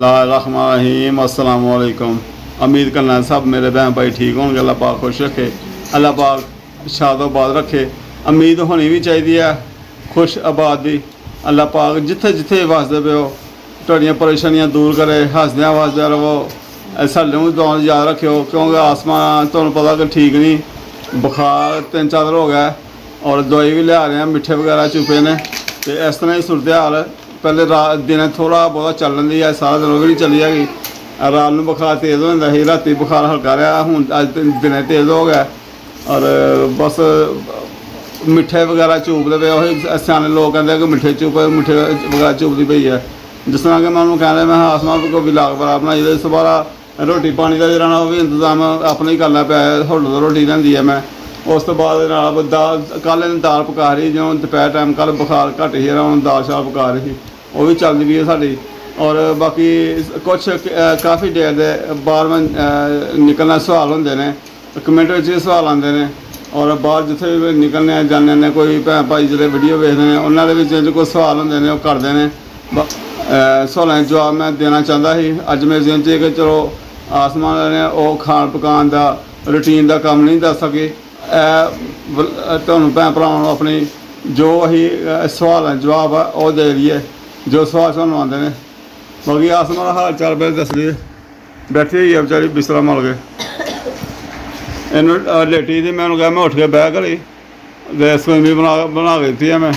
रहीम अस्सलाम वालेकुम। उम्मीद करना सब मेरे बहन भाई ठीक होंगे, अल्लाह पाक खुश रखे, अल्लाह पाक शादोबाद रखे। उम्मीद होनी भी चाहिए है, खुश आबाद भी। अल्लाह पाक जिथे जिथे वसदे पे हो तुहाड़ियां परेशानियां दूर करे, हसदे वसदे रवो। सानूं भी दुआ याद रखियो क्योंकि आसमा तुहानूं पता कि ठीक नहीं, बुखार 3-4 दिन हो गया और दवाई भी लिया रहे हैं, मिठे वगैरह चुपे ने। तो इस तरह ही सूरत हाल पहले रात दिन थोड़ा बहुत चल रही है, सारा दिन भी नहीं चली हैगी। रात में बुखार तेज़ हो जाता है, राती बुखार हल्का रहा, हूँ अज दिन तेज़ हो गया। और बस मिठे वगैरह चूपते पे वही सियाने लोग कहते कि मिठे मिठे वगैरह चूपती पई है। जिस तरह कि मैं उन्होंने कहना मैं आसमा को भी लाग बरा बनाई दे, दोबारा रोटी पानी का जरा वो भी इंतजाम अपना ही करना पाया। होटल तो रोटी लैंदी है मैं, उस तो बाद दाल कल दाल पका रही जो दोपहर टाइम कल बुखार घट ही रहा, दाल शाल पका रही वो भी चलती भी है साड़ी। और बाकी कुछ काफ़ी देर दे बाहर में निकलना सवाल होंगे ने, कमेंट में सवाल आते हैं। और बाहर जिथे भी निकलने जाने ने कोई भैन भाई जो वीडियो देखते हैं उन्होंने कोई सवाल होंगे ने करते हैं। सवालों जवाब मैं देना चाहता ही। अज मेरे जिन च कि चलो आसमा ने वो खान पकान का रूटीन का काम नहीं दस सके। तुहानूं भैन भरावां अपनी जो अही सवाल जवाब है वह दे रही है, जो सवाल सानूं आते हैं। बाकी आसमा का हाल चाल पहले दस दिए, बैठी हुई है बेचारी बिस्तरा मल के इनू लेटी थी। मैं कहा मैं उठ के बह करी स्कूल बना के दी है मैं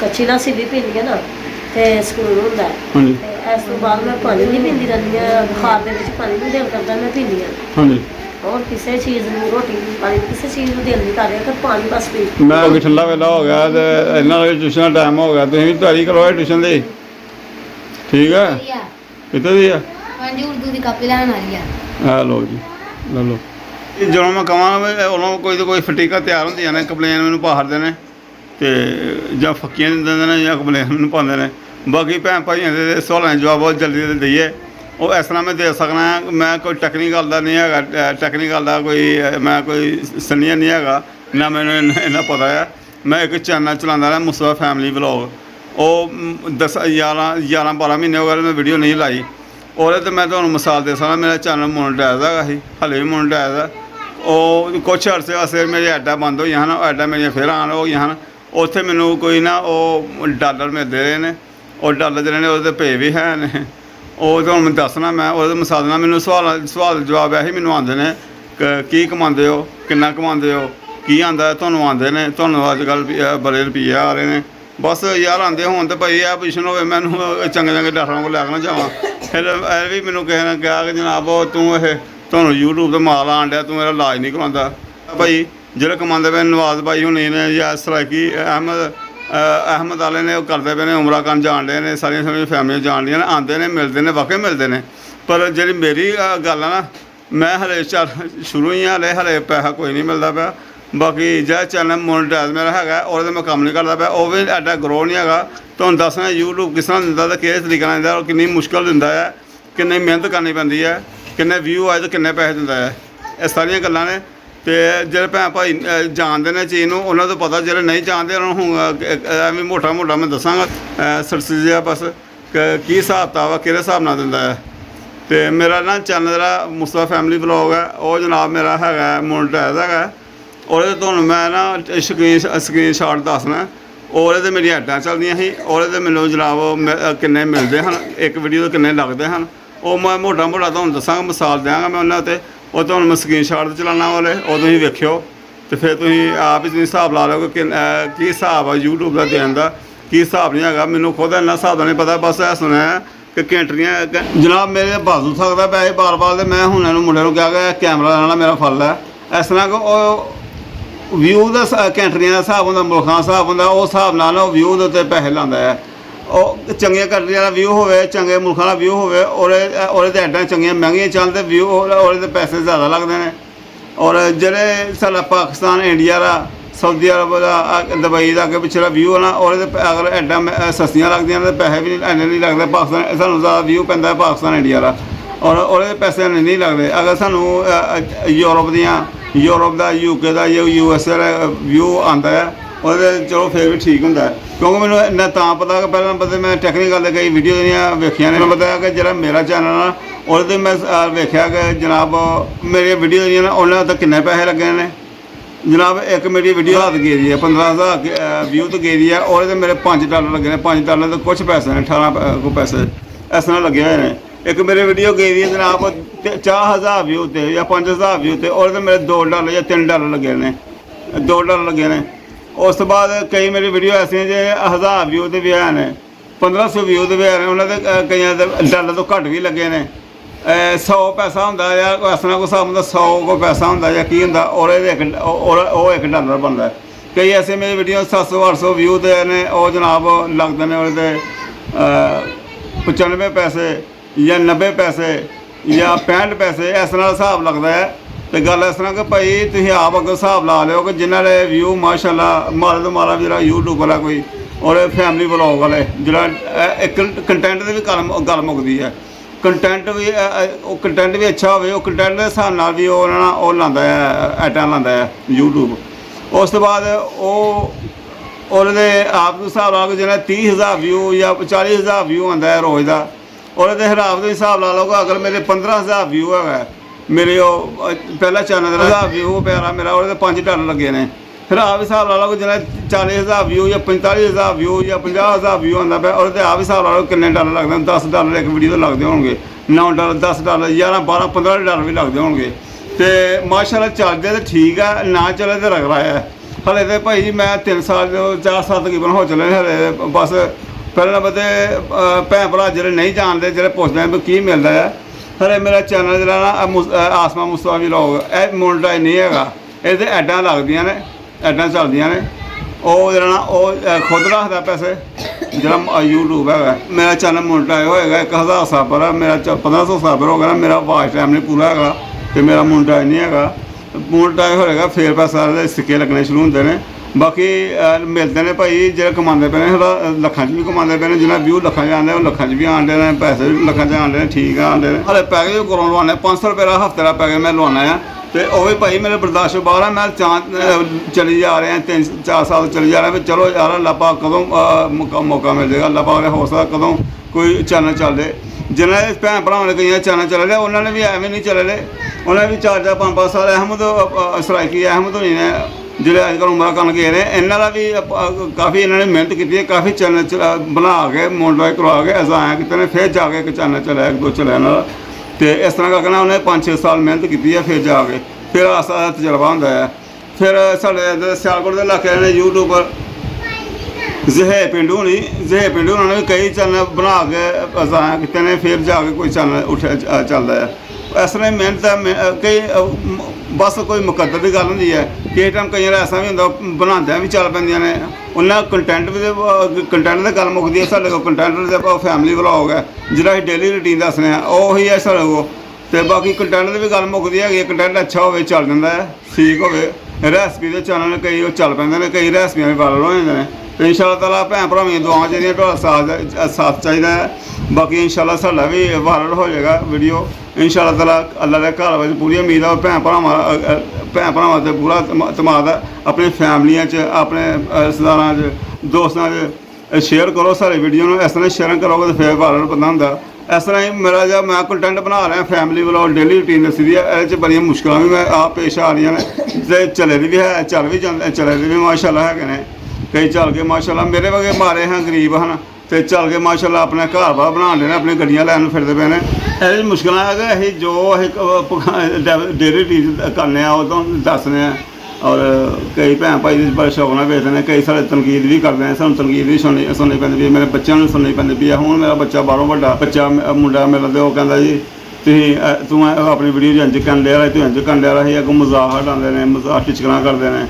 कच्ची लस्सी भी पीनी है ना तो स्कूल होंदा है। इस तो बाद मैं पानी नहीं पींदी रहनी है, बुखार दे विच पानी नहीं दिल करता मैं पीनी है। और किसी चीज़ में रोटी पानी किसी चीज़ में दिल नहीं कर रहा, पानी बस पी। मैं अभी ठंडा वेला हो गया तो इन्हों ट्यूशन का टाइम हो गया, तुम भी तैयारी करो ट्यूशन की। ठीक है कितने दी है? उर्दू की कापी लैन आई है। लो जी लो लो। जो मैं कहा उन्होंने कोई तो कोई फटीका तैयार होंगे ने, कंप्लेन मैंने पाड़ते हैं तो या फक्कियां देंगे ने या कंप्लेन मैंने पाते हैं। बाकी भैन भाइयों के सवालों के जवाब बहुत जल्दी देइए वो इस तरह मैं दे सकना। मैं कोई टेक्नीकल का नहीं है, टेक्नीकल का कोई मैं कोई सीनियर नहीं है ना, मैंने इन्ना पता है। मैं एक चैनल चलाता रहा मुस्तफा फैमिली व्लॉग, वो 11-12 महीने हो गए मैं वीडियो नहीं लाई। और तो मैं तुम्हें मिसाल दे सकता, मेरा चैनल मोनेटाइज है ही हले भी मोनेटाइज है। वो कुछ अरसे वास्ते मेरी ऐडा बंद हुई हैं, ऐडा मेरिया फिर आन हो गई हैं। उत्थे मैनू कोई ना वो डॉलर मिलते रहे हैं और डॉलर ਜਿਹੜੇ ਨੇ ਉਹਦੇ पे भी है ने। ਉਹ ਤੁਹਾਨੂੰ मैं दसना, मैं ਉਹਦੇ ਮਿਸਾਲ देना। मैनू सवाल जवाब ਇਹੀ ਮੈਨੂੰ आते हैं की कमाते हो, किन्ना कमाते हो, की आंदा ਤੁਹਾਨੂੰ आते हैं, ਤੁਹਾਨੂੰ अजकल बड़े रुपये आ रहे हैं। बस यार आते होन तो भाई यह पोजिशन हो मैनू चंगे चंगे डॉक्टरों को लैके ना जावा। फिर भी मैनू किसी ने कहा कि जनाब तू ਤੁਹਾਨੂੰ यूट्यूब तो माल आन दिया, तू मेरा इलाज नहीं करवाता। भाई ਜਿਹੜੇ कमाते पे नवाज भाई होनी ने या सराकी अहमद वाले ने करते पे ने, उमरा खान जान रहे हैं, सारिया सारिया फैमिलियां जान रही ने, आते हैं मिलते हैं वाकई मिलते हैं। पर जी मेरी गल है ना, मैं हले शुरू ही हले हले पैसा कोई नहीं मिलता पाया। बाकी जो चैनल मोनेटाइज मेरा है और मैं काम नहीं करता पाया, वह भी एडा ग्रो नहीं है। तुहानूं दसना यूट्यूब किस तरह दिंदा तो किस तरीके दिंदा और कितनी मुश्किल दिंदा है, कितनी मेहनत करनी पैंदी है, कितने व्यू आए तो कितने पैसे दिंदा है। ये सारिया गल्लां ने तो जो भैन भाई जानते हैं चीज़ में उन्होंने तो पता, जो नहीं जानते उन्होंने मोटा मोटा मैं दसांगा सरसिया बस की हिसाब किताब है, किहड़े हिसाब नाल दिंदा है। तो मेरा ना चैनल जरा मुस्तफा फैमिली व्लॉग है वो जनाब मेरा है मोनेटाइज है। और तुहानूं मैं ना स्क्रीन शॉट दसना, और मेरी ऐडां चलदियां ही और मैनूं जनाब किन्ने मिलते हैं, एक वीडियो तो किन्ने लगते हैं वो मैं मोटा मोटा तुहानूं दसांगा, मिसाल देंगा मैं उन्होंने उत्ते और तुहानूं मैं स्क्रीन शॉट चलाना वाले वो तुसीं वेखियो तो फिर तुसीं आप ही हिसाब ला लो कि हिसाब है यूट्यूब का देने का, की हिसाब नहीं है। मैनूं खुद इन्ना हिसाब का नहीं पता, बस यह सुनिया कि कैंटरियां जनाब मेरे बाजू सकता पैसे बार बार। तो मैं हुण इहनूं मुंडे नूं कहा कि कैमरा लाना मेरा फल है। इस तरह कि व्यू का कैंटरियां का हिसाब होंदा, मुल्खां का हिसाब होंदा, उस हिसाब नाल व्यू दे उत्ते पैसे लांदा है। चंगे कंट्रियां का व्यू होवे, चंगे मुल्खां का व्यू होवे और ऐडां चंगियां महंगियां चल तो व्यू और पैसे ज़्यादा लगते हैं। और जेह्ड़े साडा पाकिस्तान इंडिया का सऊदी अरब का दुबई का अगे पिछला व्यू है ना, और अगर ऐडां सस्तियां लगदियां तो पैसे भी इन्ने नहीं लगते। पाकिस्तान सानूं ज़्यादा व्यू पैंदा पाकिस्तान इंडिया का और पैसे नहीं लगते। अगर सानूं यूरोप का यूके का USA का व्यू आंदा है और चलो फिर भी ठीक होंदा है। क्योंकि मैंने इन्ना तां पता कि पहले नंबर ते मैं टैक्नीकल कई वीडियो वेखियां ने पता कि जो मेरा चैनल आ ਉਹਦੇ मैं वेख्या कि जनाब मेरी वीडियो ना उन्होंने तो किन्ने पैसे लगे ने जनाब। एक मेरी वीडियो हाथ गेदी है 15,000 व्यू तो गेदी है और मेरे $5 लगे ने। $5 तो कुछ पैसे ने 18 को पैसे इस तरह लगे हुए हैं। एक मेरी वीडियो गेदी है जनाब 4,000 व्यू ते या 5,000 व्यू ते और मेरे $2 या $3 लगे ने। $2 लगे ने। उस तो बाद कई मेरी वीडियो ऐसी जो 1,000 व्यू तो भी है, 1,500 व्यू तो भी है, उन्होंने कई $1 तो घट भी लगे ने। 100 पैसा होंदा या इस तरह कोई हिसाब होंदा 100 को पैसा होंदा या की होंदा और $1 बनता है। कई ऐसे मेरी वीडियो 700-800 व्यू ते ने और जनाब लगते हैं और 95 पैसे या 90 पैसे या 65 पैसे इस तरह हिसाब लगता है। तो गल इस तरह कि भाई तुम आप अगर हिसाब ला लो कि जिन्होंने व्यू माशाल्लाह मारे तो मारा जो यूट्यूबर है कोई और फैमिली ब्लॉग वाले जो एक कंटेंट की भी गल मुकदी है। कंटेंट भी अच्छा हो कंटेंट के हिसाब नाल भी वो लाता है आइटम लाता है यूट्यूब। उस तो बाद और आप हिसाब ला लो जिन्हें 30,000 व्यू या 40,000 व्यू आता है रोज़ का और हिसाब के हिसाब ला लो अगर मेरे 15,000 व्यू है मेरे पहला चैनल 1,000 व्यू प्यारा मेरा और $5 लगे ने। फिर आप हिसाब ला लो जिन्हें 40,000 व्यू या 45,000 व्यू या 50,000 व्यू आता पे और आप हिसाब ला लो किन्ने डॉलर लगते हैं। $10 एक वीडियो तो लगते होंगे, $9 $10 11 12 $15 भी लगते होंगे। तो माशाल्लाह चलते तो ठीक है, ना चले तो रगड़ा है। हले तो भाई जी मैं 3 साल 4 साल तकरीबन हो चले हले बस पहले नंबर तो भैन भरा जो नहीं जानते जो पुछते हैं की मिलता है। हले मेरा चैनल जो ना आसमा मुस्तफा व्लॉग यह मोनेटाइज नहीं है, ये ऐडां लगदियां ने, ऐडां चलदियां ने। वो जो ना खुद रखता पैसे जो यूट्यूब है। मेरा चैनल मोनेटाइज होएगा 1,000 सब्सक्राइबर है, मेरा 1,500 सब्सक्राइबर हो गया ना, मेरा वाच टाइम नहीं पूरा है तो मेरा मोनेटाइज नहीं है। मोनेटाइज होएगा फिर पैसा सिक्के लगने शुरू होंगे ने। बाकी मिलते हैं भाई जो कमाते पे लखा भी कमाते पे जिन्हें व्यू लखा आते हैं लखा भी आते हैं, पैसे भी लखा आते हैं, ठीक है आते हैं। हले पैकेज भी करो लवाने 500 रुपये का हफ्ते का पैकेज मैं लवाना है तो वह भी भाई मेरे बर्दाश्त बाहर है। मैं चली जा रहे हैं 3-4 साल चली जा रहे हैं। चलो यार अल्लाह पाक कदों मौका मिल जाएगा, अल्लाह पाक ने हो सकता कदों कोई चैनल चल दे। जिन्हें भैन भरावां ने कई चैनल चले उन्होंने भी एवं नहीं चले, उन्हें भी 4-4 5-5 साल अहमद सराइकी अहमद होनी ने जिहड़े अजकल उमरा करन गए ने, इन्हां दा भी काफ़ी इन्होंने मेहनत की है, काफ़ी चैनल बना के मोनेटाइज करवा के असाया कितने फिर जाके एक चैनल चलाया 1-2 चलाया इन्हां दा। तो इस तरह करके ना उन्हें 5-6 साल मेहनत की है फिर जाके फिर आस्ता आस्ता तजर्बा होंदा है। फिर साढ़े सियालकोट के इलाके ने यूट्यूबर जहे पिंडू उन्होंने भी कई चैनल बना के असाया कितने ने फिर जाके कोई चैनल उठे चलता है। इस तरह मेहनत कई बस कोई मुकद्दर की गल होंदी है कि टाइम कई ऐसा भी होंदा बनांदे भी चल पैंदियां ने उन्हें कंटेंट की गल मुकदी है। साढ़े को कंटेंट फैमिली व्लॉग है जिहड़ा असीं डेली रूटीन दसने उही है साढ़े को। तो बाकी कंटेंट की भी गल मुकदी है, कंटेंट अच्छा हो चल जाता है, ठीक हो। रेसिपी के चैनल कई चल पैंदे ने, कई रेसिपियां भी वायरल हो जाते हैं। तो इंशाअल्लाह ताला भैन भरावां दी दुआवां चाहिए साथ चाहिए है। बाकी इंशाअल्लाह साडा भी वायरल हो जाएगा वीडियो इंशाअल्लाह ताला। अल्लाह के घर में पूरी उम्मीद है और भैन भरावां से पूरा तमाद है। अपनी फैमिलियां अपने रिश्तेदारां दोस्तां शेयर करो सारी वीडियो, इस तरह शेयर करोगे तो फिर वायरल बंदा होंदा। इस तरह ही मेरा जो मैं कंटेंट बना रहा फैमिली व्लॉग डेली रूटीन दसी दी है, ये बड़ियां मुश्किल भी मैं आप पेश आ रही ने। चले दी भी है चले दी भी माशाल्लाह है, कई चल के माशाल्लाह मेरे वगे मारे हैं गरीब हैं तो चल के माशाल्लाह अपने घर बार बना रहे हैं, अपनी गड्डियां लैन फिरते पे ने। ये मुश्किल है कि असीं जो डेली रूटीन करने तो दसने और कई भैन भाई बड़े शौक नाल वेखदे ने, कई साढ़े तनकीद भी करते हैं, सानूं तनकीद भी सुननी पैंदी है, मेरे बच्चों को सुननी पैंदी है। हुण मेरा बच्चा बाहरों बड़ा बच्चा मुंडा मेरा तो कहता जी तू अपनी वीडियो इंज कर लिया तू इंज कर लिया, अगों मजाक हटाते हैं, मजाक टिचकना करते हैं।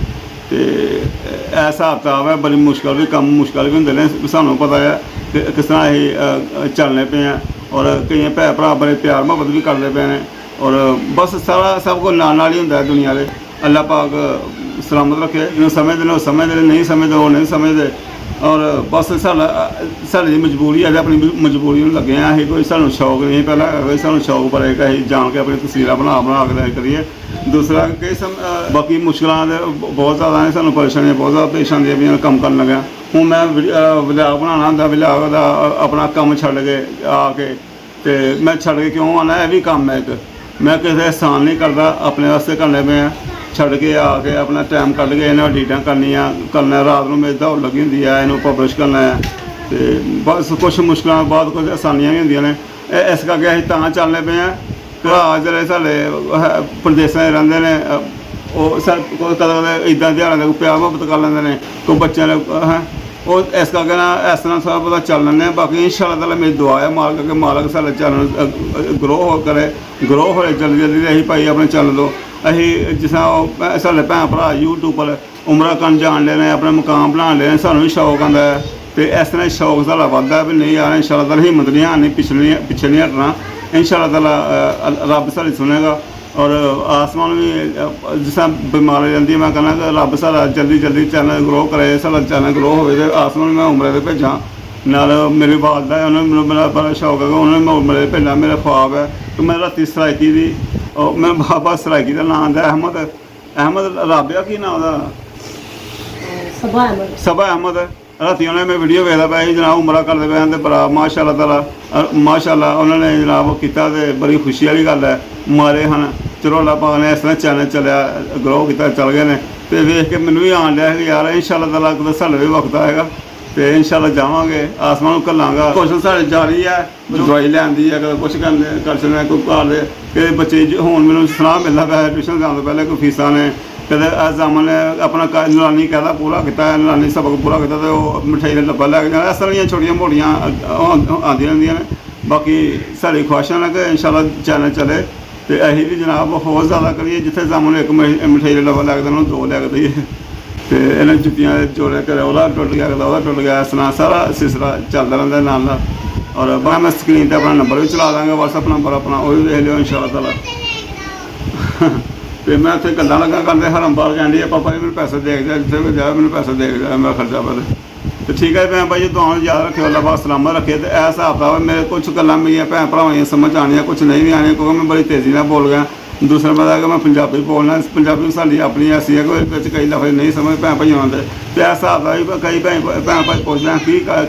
तो ऐसा हिसाब किताब है, बड़ी मुश्किल भी कम मुश्किल भी होंगे ने, सानूं पता है कि किस तरह असीं चलने पे हैं और कई भैन भरा बड़े प्यार मुहब्बत भी करते पे हैं और बस सारा सब कुछ नाल ही होंदा दुनिया दे। अल्लाह पाक सलामत रखे, जिन्होंने समझते हैं वो समझते, नहीं समझते वो नहीं समझते। और बस साड़ी मजबूरी है, अपनी मजबूरी में लगे हैं। असीं कोई सानूं शौक नहीं पहला कोई सानूं शौक पर असीं जान के अपनी तस्वीरें बना के करिए दूसरा कई बाकी मुश्किल बहुत ज़्यादा ने, सानू परेशानियां बहुत ज़्यादा पेश आंदियां भी कम करन लग्या। हूँ मैं व्लॉग बनाना होंदा, व्लॉग दा अपना कम छड्ड के आके ते मैं छड्ड के क्यों आना, यह भी कम है एक, मैं किसी एहसान नहीं करता, अपने वास्ते करने पे छड्ड के आके अपना टाइम कड्ढ के इन्हें एडिटां करना रात को मेरी दौड़ लगी होंदी है, इन्हूं पब्लिश करना है ते बस कुछ मुश्किलों बाद कुछ आसानियां भी होंदियां ने। इस करके असीं तां चलने पे हैं भरा जेह्ड़े साढ़े प्रदेशों च रहिंदे ने ओह् कदें कदें ईदां ध्याड़ां ते प्यार मुहब्बत कर लैंदे ने, कोई बच्चें ने और इस करके ना इस तरह थोड़ा बहुत चल लैंदे। बाकी इंशाअल्लाह ताला मेरी दुआ है मालक के मालक साढ़े चैनल ग्रो करे, ग्रो होए जल्दी जल्दी। असीं भाई अपने चैनल तो असीं जिस तरह साढ़े भैन भरा यूट्यूब पर उमरा करन जान दे ने, अपने मकाम बनान दे ने, सानूं भी शौक आंदा है तो इस तरह शौक साढ़ा बधदा है भी नहीं यार इंशाअल्लाह ताला हिम्मत नहीं हारनी, पिछे नहीं हटना। इंशाअल्लाह ताला रब साढ़ी सुनेगा और आसमान भी जिस तरह बीमारी रहती है, मैं कहना कि रब साढ़ा जल्दी जल्दी चैनल ग्रो करे, साढ़ा चैनल ग्रो हो तो आसमान मैं उमरे से भेजा। नाल मेरी वालदा है उन्होंने मेरा बड़ा शौक है, उन्होंने मैं उमरे भेजना, मेरा ख्वाब है कि मैं राती सराइकी दी और मैं बाबा सराइकी का नाम है अहमद राबिया की नाम का सबा अहमद। राती उन्होंने मैं वीडियो वेखदा पाया जी जनाब उमरा करते पे हैं, बड़ा माशाअल्लाह ताला माशाअल्लाह उन्होंने जनाब किया, तो बड़ी खुशी वाली गल है। मारे हैं चरोला पाक ने इस तरह चैनल चलिया ग्रो किया, चल गए हैं तो वेख के मैनू भी आन लिया कि यार इंशाअल्लाह ताला कुछ साढ़े भी वक्त आएगा तो इंशाअल्लाह जावांगे, आसमान घल्लांगा। कोशिश साढ़े जारी है, दवाई लैंदी है, कुछ कर सकते कोई घर के बच्चे हूँ मैनू सलाह मिलता पाया ट्यूशन जाने तो पहले कोई फीसां ने कदे आज़ामा ने अपना नलानी कहता पूरा किया, नलानी सबक पूरा किया तो मिठाई का डब्बा लैके जाना। इस तरह दियां छोटियां मोटियां आंदियां रहिंदियां ने। बाकी साड़ी ख्वाहिशां ने कि इंशाअल्लाह चैनल चले तो असीं भी जनाब होर ज़्यादा करिए, जिथे जामुन एक मिठाई का डब्बा लैके देना दो लैके देइए तो इन्हें जुत्तियां जोड़े करे ओह्दा टुट गया, कदा ओह्दा टुट गया, इस तरह सारा सिलसिला चलता रहिंदा नाल नाल। और बाकी मैं स्क्रीन पर अपना नंबर भी चला दांगा, व्हाट्सएप नंबर अपना वो भी देख लियो इंशाअल्लाह ताला। तो मैं उत्थे गल्लां लगा करते हरमबार कहती है पापा जी मैंने पैसे देख जाए, जिथे भी जाए मैंने पैसे देख जाए, मेरा खर्चा पड़े तो ठीक है। भैन भाई दुआओं याद रखे, अल्लाह पाक सलामत रखे। तो यह हिसाब किताब मेरे कुछ गल्लां मेरियां भैन भरावां समझ आनियां, कुछ नहीं भी आनियां क्योंकि मैं बड़ी तेज़ी में बोल गया। दूसरा पता है कि मैं पंजाबी बोलना, पंजाबी साडी अपनी ऐसी है कि कई लफ्ज़ नहीं समझ भैन भाइयों आते। तो यह हिसाब किताब कई भैन भाई पुछदे हैं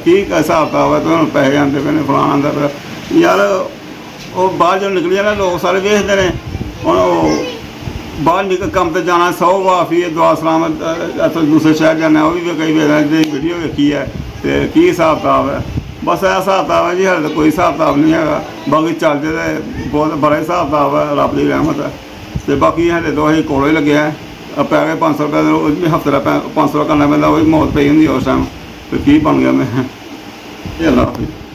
की हिसाब किताब है, तो पैसे आते पे फलाना आंदा पे यार। वो बाहर जो निकली ना लोग सारे वेखते हैं, हुण बाहर निकल कम तो जाना 100 वाफी है, दुआ सलाम इतों दूसरे शहर जाना वो भी कई वीडियो वेखी है तो की हिसाब किताब है। बस यह हिसाब किताब है जी, हाले तो कोई हिसाब किताब नहीं है। बाकी चलते तो बहुत बड़ा हिसाब किताब है, रब की रहमत है। तो बाकी हाले तो अं कोलों ही लगे हैं, पै गए 500 रुपये हफ्ते का 500 करना पैंदा, वो भी मौत पई होंदी उस टाइम तो की बन गया मैं। अल्लाह हाफिज़।